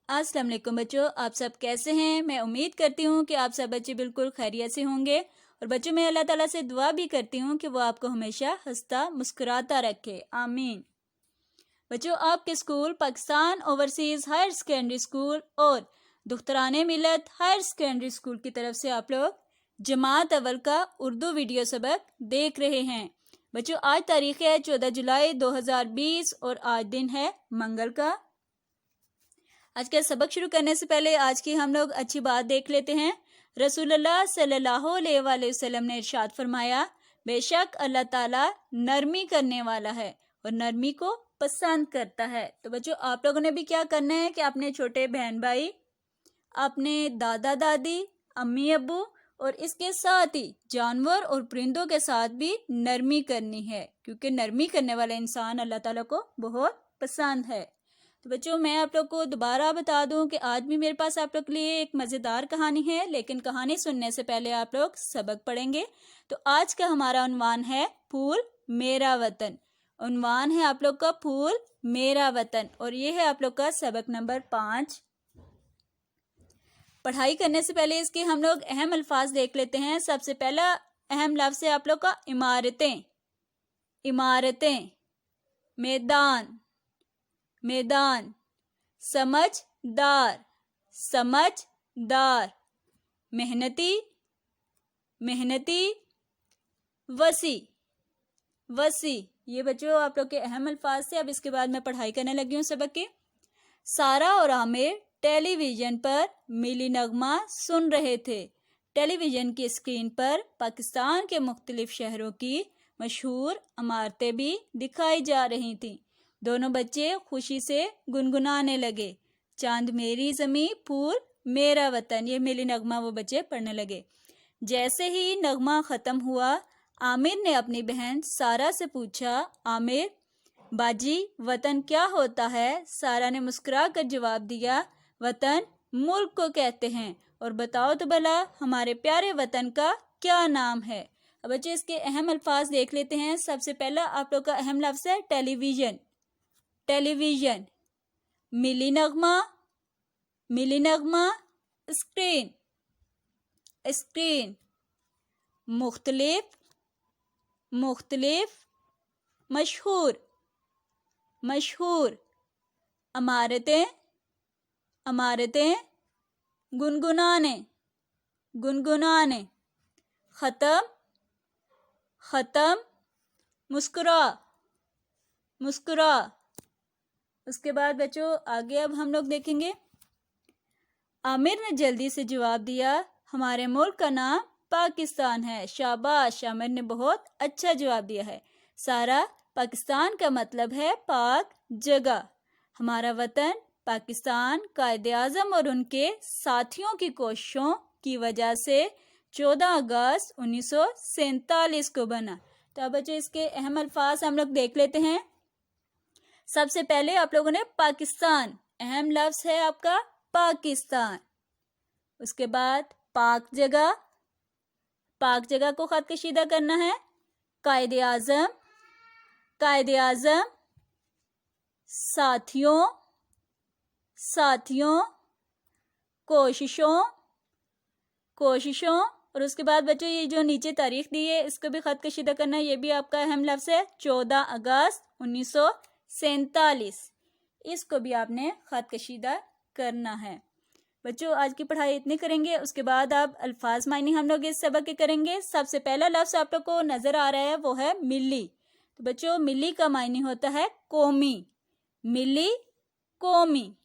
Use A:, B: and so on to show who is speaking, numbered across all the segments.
A: अस्सलाम वालेकुम बच्चों, आप सब कैसे हैं। मैं उम्मीद करती हूँ कि आप सब बच्चे बिल्कुल खैरियत से होंगे। और बच्चों, मैं अल्लाह ताला से दुआ भी करती हूँ कि वो आपको हमेशा हंसता मुस्कुराता रखे, आमीन। बच्चों, आपके school Pakistan overseas higher secondary school और दुख्तरान मिलत हायर सेकेंडरी स्कूल की तरफ से आप लोग जमात अव्वल का उर्दू वीडियो सबक देख रहे हैं। बच्चों, आज तारीख है 14 जुलाई 2020 और आज दिन है मंगल का। आज का सबक शुरू करने से पहले आज की हम लोग अच्छी बात देख लेते हैं। रसूलुल्लाह सल्लल्लाहु अलैहि वसल्लम ने इरशाद फरमाया, बेशक अल्लाह ताला नरमी करने वाला है और नरमी को पसंद करता है। तो बच्चों, आप लोगों ने भी क्या करना है कि अपने छोटे बहन भाई, अपने दादा दादी, अम्मी अब्बू और इसके साथ ही जानवर और परिंदों के साथ भी नरमी करनी है, क्योंकि नरमी करने वाला इंसान अल्लाह ताला को बहुत पसंद है। तो बच्चों, मैं आप लोग को दोबारा बता दूं कि आज भी मेरे पास आप लोग के लिए एक मज़ेदार कहानी है, लेकिन कहानी सुनने से पहले आप लोग सबक पढ़ेंगे। तो आज का हमारा उन्वान है फूल मेरा वतन। उन्वान है आप लोग का फूल मेरा वतन और ये है आप लोग का सबक नंबर 5। पढ़ाई करने से पहले इसके हम लोग अहम अल्फाज देख लेते हैं। सबसे पहला अहम लफ्ज़ है आप लोग का इमारतें। इमारतें, मैदान, मैदान, समझदार, समझदार, मेहनती, मेहनती, वसी, वसी। ये बच्चों आप लोग के अहम अल्फाज से। अब इसके बाद मैं पढ़ाई करने लगी हूँ सबक की। सारा और आमिर टेलीविजन पर मिली नगमा सुन रहे थे। टेलीविजन की स्क्रीन पर पाकिस्तान के मुख्तलिफ शहरों की मशहूर इमारतें भी दिखाई जा रही थीं। दोनों बच्चे खुशी से गुनगुनाने लगे, चांद मेरी ज़मीं, फूल मेरा वतन। ये मिली नगमा वो बच्चे पढ़ने लगे। जैसे ही नगमा ख़त्म हुआ, आमिर ने अपनी बहन सारा से पूछा, आमिर बाजी, वतन क्या होता है? सारा ने मुस्कुरा कर जवाब दिया, वतन मुल्क को कहते हैं। और बताओ तो भला हमारे प्यारे वतन का क्या नाम है? अब बच्चे इसके अहम अल्फाज देख लेते हैं। सबसे पहला आप लोग का अहम लफ्ज़ है टेलीविज़न। टेलीविज़न, मिली नगमा, मिली नगमा, स्क्रीन, स्क्रीन, मुख्तलिफ, मुख्तलिफ, मशहूर, मशहूर, इमारतें, इमारतें, गुनगुनाने, गुनगुनाने, ख़त्म, ख़त्म, मुस्कुरा, मुस्कुरा। उसके बाद बच्चों आगे अब हम लोग देखेंगे। आमिर ने जल्दी से जवाब दिया, हमारे मुल्क का नाम पाकिस्तान है। शाबाश, आमिर ने बहुत अच्छा जवाब दिया है। सारा, पाकिस्तान का मतलब है पाक जगह। हमारा वतन पाकिस्तान कायदे आज़म और उनके साथियों की कोशिशों की वजह से 14 अगस्त 1947 को बना। तो अब बच्चों इसके अहम अल्फाज हम लोग देख लेते हैं। सबसे पहले आप लोगों ने पाकिस्तान, अहम लफ्ज़ है आपका पाकिस्तान। उसके बाद पाक जगह, पाक जगह को खत कशीदा करना है। कायदे आज़म, कायदे आज़म, साथियों, साथियों, कोशिशों, कोशिशों। और उसके बाद बच्चों ये जो नीचे तारीख दी है इसको भी खत कशीदा करना है। ये भी आपका अहम लफ्ज़ है 14 अगस्त 1947। इसको भी आपने खत कशीदा करना है। बच्चों आज की पढ़ाई इतनी करेंगे। उसके बाद आप अल्फाज मायने हम लोग इस सबक के करेंगे। सबसे पहला लफ्ज़ आप लोग को नज़र आ रहा है वो है मिली। तो बच्चों मिली का मायने होता है कौमी। मिली, कौमी।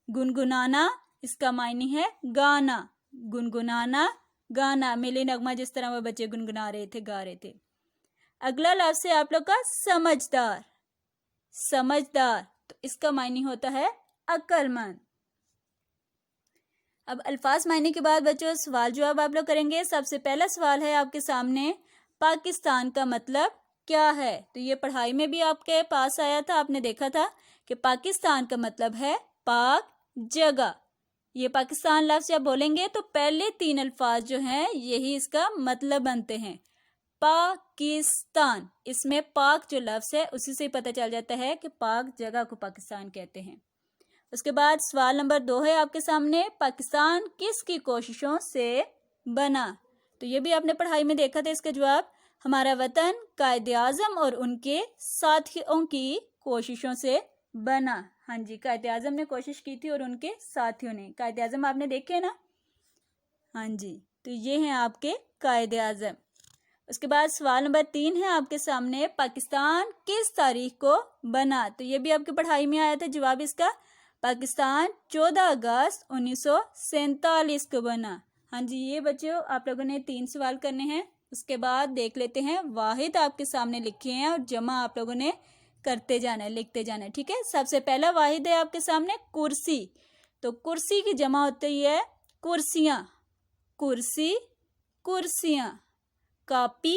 A: गुनगुनाना, इसका मायने है गाना। गुनगुनाना, गाना। मिली नगमा, जिस तरह वो बच्चे गुनगुना रहे थे, गा रहे थे। अगला लफ्ज़ है आप लोग का समझदार। समझदार, तो इसका मायने होता है अक्लमंद। अब अल्फाज मायने के बाद बच्चों सवाल जवाब आप लोग करेंगे। सबसे पहला सवाल है आपके सामने, पाकिस्तान का मतलब क्या है? तो ये पढ़ाई में भी आपके पास आया था, आपने देखा था कि पाकिस्तान का मतलब है पाक जगह। ये पाकिस्तान लफ्ज़ जब बोलेंगे तो पहले 3 अल्फाज जो हैं यही इसका मतलब बनते हैं। पाकिस्तान, इसमें पाक जो लफ्ज़ है उसी से पता चल जाता है कि पाक जगह को पाकिस्तान कहते हैं। اس کے بعد سوال نمبر 2 ہے آپ کے سامنے، پاکستان کس کی کوششوں سے بنا؟ تو یہ بھی آپ نے پڑھائی میں دیکھا تھا، اس کا جواب ہمارا وطن قائد اعظم اور ان کے ساتھیوں کی کوششوں سے بنا۔ ہاں جی، قائد اعظم نے کوشش کی تھی اور ان کے ساتھیوں نے۔ قائد اعظم آپ نے دیکھے نا؟ ہاں جی، تو یہ ہیں آپ کے قائد اعظم۔ اس کے بعد سوال نمبر 3 ہے آپ کے سامنے، پاکستان کس تاریخ کو بنا؟ تو یہ بھی آپ کی پڑھائی میں آیا تھا، جواب اس کا پاکستان 14 اگست 1947 کو بنا۔ ہاں جی، یہ بچوں آپ لوگوں نے 3 سوال کرنے ہیں۔ اس کے بعد دیکھ لیتے ہیں، واحد آپ کے سامنے لکھے ہیں اور جمع آپ لوگوں نے کرتے جانا ہے، لکھتے جانا ہے، ٹھیک ہے۔ سب سے پہلا واحد ہے آپ کے سامنے کرسی، تو کرسی کی جمع ہوتی ہے کرسیاں، کرسی کرسیاں، کاپی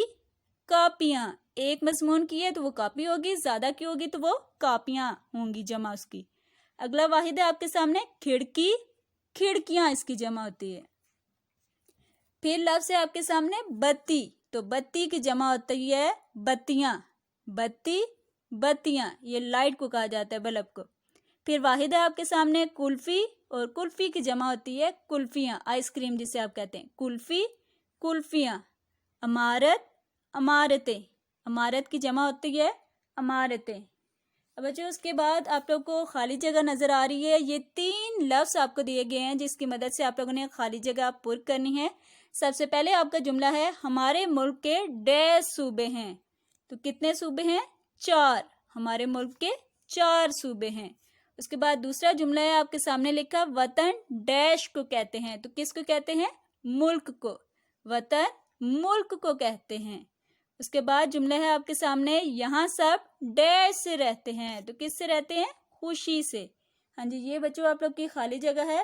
A: کاپیاں، ایک مضمون کی ہے تو وہ کاپی ہوگی، زیادہ کی ہوگی تو وہ کاپیاں ہوں گی جمع اس کی۔ اگلا واحد ہے آپ کے سامنے کھڑکی، کھڑکیاں اس کی جمع ہوتی ہے۔ پھر لفظ ہے آپ کے سامنے بتی، تو بتی کی جمع ہوتی ہے بتیاں، بتی بتیاں، یہ لائٹ کو کہا جاتا ہے، بلب کو۔ پھر واحد ہے آپ کے سامنے کلفی، اور کلفی کی جمع ہوتی ہے کلفیاں، آئس کریم جسے آپ کہتے ہیں، کلفی کلفیاں۔ عمارت عمارتیں، عمارت کی جمع ہوتی ہے عمارتیں۔ اب بچوں اس کے بعد آپ لوگ کو خالی جگہ نظر آ رہی ہے، یہ 3 لفظ آپ کو دیے گئے ہیں جس کی مدد سے آپ لوگوں نے خالی جگہ پر کرنی ہے۔ سب سے پہلے آپ کا جملہ ہے، ہمارے ملک کے ڈیش صوبے ہیں، تو کتنے صوبے ہیں؟ 4، ہمارے ملک کے 4 صوبے ہیں۔ اس کے بعد دوسرا جملہ ہے آپ کے سامنے لکھا، وطن ڈیش کو کہتے ہیں، تو کس کو کہتے ہیں؟ ملک کو، وطن ملک کو کہتے ہیں۔ اس کے بعد جملہ ہے آپ کے سامنے، یہاں سب ڈیش سے رہتے ہیں، تو کس سے رہتے ہیں؟ خوشی سے۔ ہاں جی، یہ بچوں آپ لوگ کی خالی جگہ ہے۔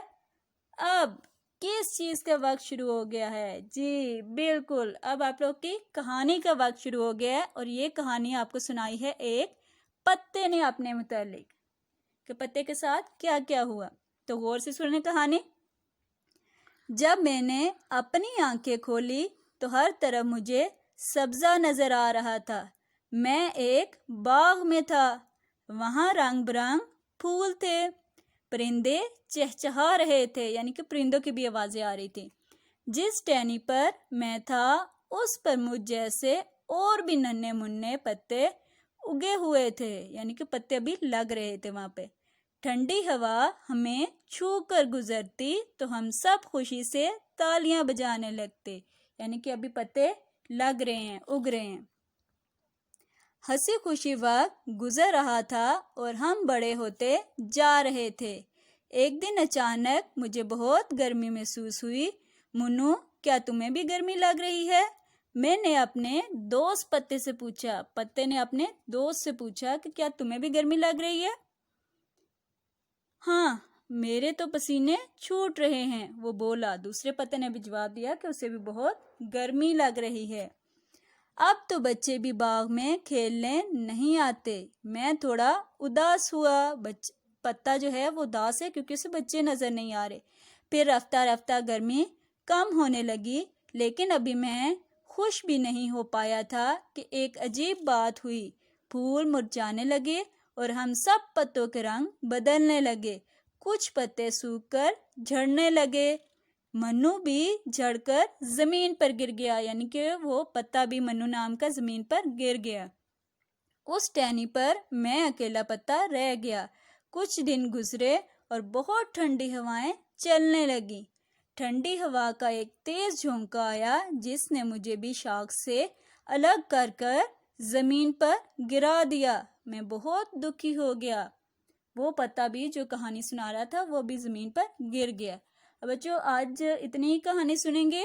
A: اب کس چیز کا وقت شروع ہو گیا ہے؟ جی بالکل، اب آپ لوگ کی کہانی کا وقت شروع ہو گیا ہے، اور یہ کہانی آپ کو سنائی ہے ایک پتے نے اپنے متعلق، کہ پتے کے ساتھ کیا کیا ہوا۔ تو غور سے سنیں کہانی۔ جب میں نے اپنی آنکھیں کھولی تو ہر طرف مجھے سبزہ نظر آ رہا تھا۔ میں ایک باغ میں تھا، وہاں رنگ برنگ پھول تھے، پرندے چہچہا رہے تھے، یعنی کہ پرندوں کی بھی آوازیں آ رہی تھی۔ جس ٹہنی پر میں تھا اس پر مجھ جیسے اور بھی ننھے منھے پتے اگے ہوئے تھے، یعنی کہ پتے ابھی لگ رہے تھے وہاں پہ۔ ٹھنڈی ہوا ہمیں چھو کر گزرتی تو ہم سب خوشی سے تالیاں بجانے لگتے، یعنی کہ ابھی پتے لگ رہے ہیں، اگ رہے ہیں۔ ہنسی خوشی وقت گزر رہا تھا اور ہم بڑے ہوتے جا رہے تھے۔ ایک دن اچانک مجھے بہت گرمی محسوس ہوئی۔ منو، کیا تمہیں بھی گرمی لگ رہی ہے؟ میں نے اپنے دوست پتے سے پوچھا، پتے نے اپنے دوست سے پوچھا کہ کیا تمہیں بھی گرمی لگ رہی ہے؟ ہاں، میرے تو پسینے چھوٹ رہے ہیں، وہ بولا۔ دوسرے پتے نے بھی جواب دیا کہ اسے بھی بہت گرمی لگ رہی ہے۔ اب تو بچے بھی باغ میں کھیلنے نہیں آتے، میں تھوڑا اداس ہوا۔ پتا جو ہے وہ اداس ہے کیونکہ اسے بچے نظر نہیں آ رہے۔ پھر رفتہ رفتہ گرمی کم ہونے لگی، لیکن ابھی میں خوش بھی نہیں ہو پایا تھا کہ ایک عجیب بات ہوئی۔ پھول مرجھانے لگے اور ہم سب پتوں کے رنگ بدلنے لگے، کچھ پتے سوکھ کر جھڑنے لگے۔ منو بھی جھڑ کر زمین پر گر گیا، یعنی کہ وہ پتا بھی منو نام کا زمین پر گر گیا۔ اس ٹہنی پر میں اکیلا پتا رہ گیا۔ کچھ دن گزرے اور بہت ٹھنڈی ہوائیں چلنے لگی۔ ٹھنڈی ہوا کا ایک تیز جھونکا آیا جس نے مجھے بھی شاخ سے الگ کر کر زمین پر گرا دیا۔ میں بہت دکھی ہو گیا۔ وہ پتا بھی جو کہانی سنا رہا تھا وہ بھی زمین پر گر گیا۔ بچوں آج اتنی ہی کہانی سنیں گے،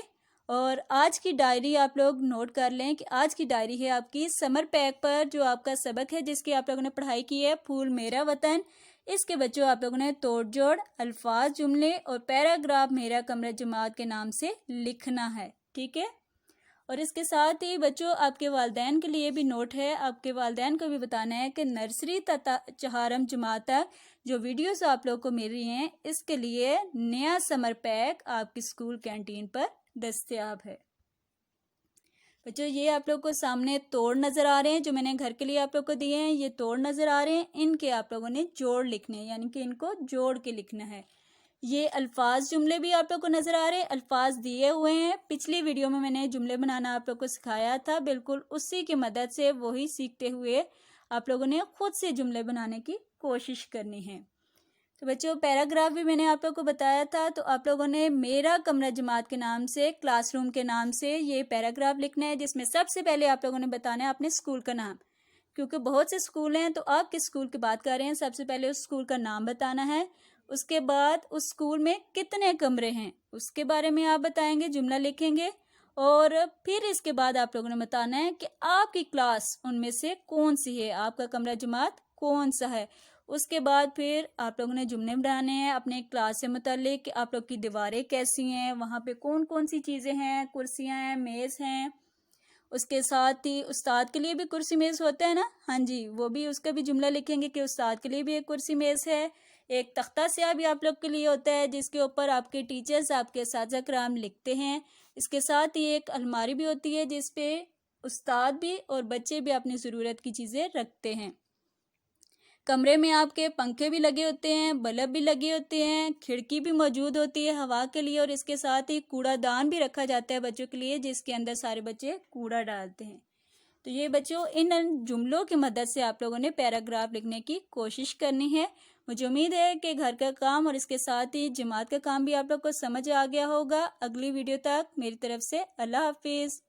A: اور آج کی ڈائری آپ لوگ نوٹ کر لیں کہ آج کی ڈائری ہے آپ کی سمر پیک پر، جو آپ کا سبق ہے جس کی آپ لوگوں نے پڑھائی کی ہے، پھول میرا وطن۔ اس کے بچوں آپ لوگوں نے توڑ جوڑ، الفاظ، جملے اور پیراگراف میرا کمرہ جماعت کے نام سے لکھنا ہے، ٹھیک ہے۔ اور اس کے ساتھ ہی بچوں آپ کے والدین کے لیے بھی نوٹ ہے، آپ کے والدین کو بھی بتانا ہے کہ نرسری تا چہارم جماعت تک جو ویڈیوز آپ لوگ کو مل رہی ہیں، اس کے لیے نیا سمر پیک آپ کی اسکول کینٹین پر دستیاب ہے۔ बच्चों ये आप लोग को सामने तोड़ नज़र आ रहे हैं, जो मैंने घर के लिए आप लोग को दिए हैं, ये तोड़ नज़र आ रहे हैं। इनके आप लोगों ने जोड़ लिखने हैं, यानी कि इनको जोड़ के लिखना है। ये अल्फाज जुमले भी आप लोग को नज़र आ रहे हैं, अल्फाज दिए हुए हैं। पिछली वीडियो में मैंने जुमले बनाना आप लोग को सिखाया था, बिल्कुल उसी की मदद से वही सीखते हुए आप लोगों ने खुद से जुमले बनाने की कोशिश करनी है। तो बच्चों पैराग्राफ भी मैंने आप लोग को बताया था, तो आप लोगों ने मेरा कमरा जमात के नाम से, क्लासरूम के नाम से ये पैराग्राफ लिखना है, जिसमें सबसे पहले आप लोगों ने बताना है अपने स्कूल का नाम, क्योंकि बहुत से स्कूल हैं, तो आप किस स्कूल की बात कर रहे हैं, सबसे पहले उस स्कूल का नाम बताना है। उसके बाद उस स्कूल में कितने कमरे हैं उसके बारे में आप बताएंगे, जुमला लिखेंगे। और फिर इसके बाद आप लोगों ने बताना है कि आपकी क्लास उनमें से कौन सी है, आपका कमरा जमात कौन सा है। उसके बाद फिर आप लोगों ने जुमले बनाने हैं अपने क्लास से मुताल्लिक कि आप लोग की दीवारें कैसी हैं, वहाँ पे कौन कौन सी चीज़ें हैं, कुर्सियाँ हैं, मेज़ हैं। उसके साथ ही उस्ताद के लिए भी कुर्सी मेज़ होता है ना, हाँ जी, वो भी उसका भी जुमला लिखेंगे कि उस्ताद के लिए भी एक कुर्सी मेज़ है। एक तख्ता स्याह भी आप लोग के लिए होता है, जिसके ऊपर आपके टीचर्स, आपके असातिज़ा कराम लिखते हैं। इसके साथ ही एक अलमारी भी होती है, जिस पे उस्ताद भी और बच्चे भी अपनी ज़रूरत की चीज़ें रखते हैं। कमरे में आपके पंखे भी लगे होते हैं, बल्ब भी लगे होते हैं, खिड़की भी मौजूद होती है हवा के लिए, और इसके साथ ही कूड़ादान भी रखा जाता है बच्चों के लिए, जिसके अंदर सारे बच्चे कूड़ा डालते हैं। तो ये बच्चों इन जुमलों की मदद से आप लोगों ने पैराग्राफ लिखने की कोशिश करनी है। मुझे उम्मीद है कि घर का काम और इसके साथ ही जमात का काम भी आप लोग को समझ आ गया होगा। अगली वीडियो तक मेरी तरफ से अल्लाह हाफिज़।